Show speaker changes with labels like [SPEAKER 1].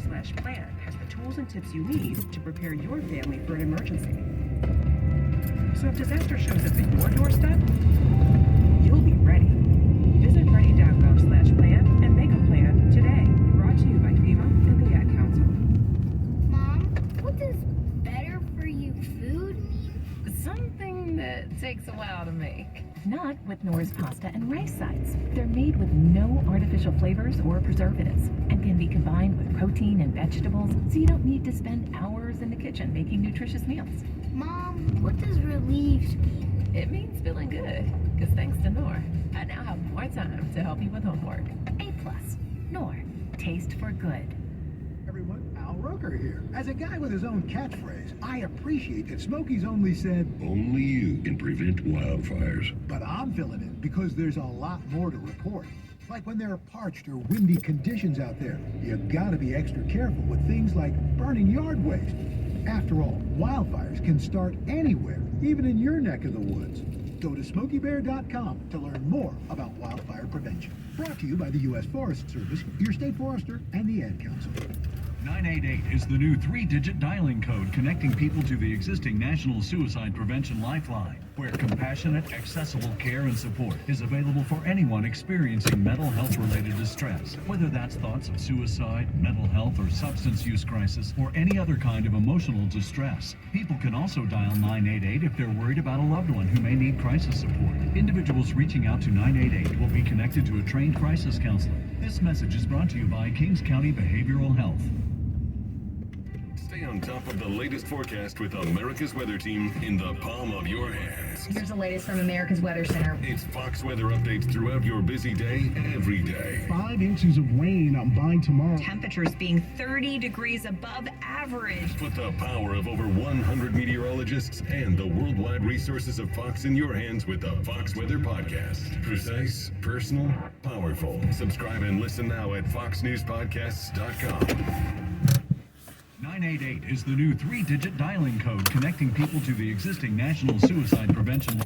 [SPEAKER 1] DashCam.gov/plan has the tools and tips you need to prepare your family for an emergency. So if disaster shows up at your doorstep, you'll be ready. Visit ready.gov/plan and make a plan today. Brought to you by FEMA and the Ad Council.
[SPEAKER 2] Mom, what does better for you food mean?
[SPEAKER 3] Something that takes a while to make.
[SPEAKER 4] Not with Knorr's pasta and rice sides. They're made with no artificial flavors or preservatives and can be combined with protein and vegetables, so you don't need to spend hours in the kitchen making nutritious meals.
[SPEAKER 2] Mom, what does relieved mean?
[SPEAKER 3] It means feeling good, because thanks to Knorr, I now have more time to help you with homework.
[SPEAKER 4] A+. Knorr. Taste for good.
[SPEAKER 5] Everyone, Al Roker here. As a guy with his own catchphrase, I appreciate that Smokey's only said,
[SPEAKER 6] only you can prevent wildfires.
[SPEAKER 5] but I'm filling in because there's a lot more to report. Like when there are parched or windy conditions out there, you gotta be extra careful with things like burning yard waste. After all, wildfires can start anywhere, even in your neck of the woods. Go to SmokeyBear.com to learn more about wildfire prevention. Brought to you by the U.S. Forest Service, your state forester, and the Ad Council.
[SPEAKER 7] 988 is the new 3-digit dialing code connecting people to the existing National Suicide Prevention Lifeline, where compassionate, accessible care and support is available for anyone experiencing mental health-related distress, whether that's thoughts of suicide, mental health or substance use crisis, or any other kind of emotional distress. People can also dial 988 if they're worried about a loved one who may need crisis support. Individuals reaching out to 988 will be connected to a trained crisis counselor. This message is brought to you by Kings County Behavioral Health.
[SPEAKER 6] Stay on top of the latest forecast with America's Weather Team in the palm of your hands.
[SPEAKER 8] Here's the latest from America's Weather Center.
[SPEAKER 6] It's Fox weather updates throughout your busy day, every day.
[SPEAKER 9] 5 inches of rain by tomorrow.
[SPEAKER 10] Temperatures being 30 degrees above average.
[SPEAKER 6] Put the power of over 100 meteorologists and the worldwide resources of Fox in your hands with the Fox Weather Podcast. Precise, personal, powerful. Subscribe and listen now at foxnewspodcasts.com.
[SPEAKER 7] 988 is the new 3-digit dialing code connecting people to the existing National Suicide Prevention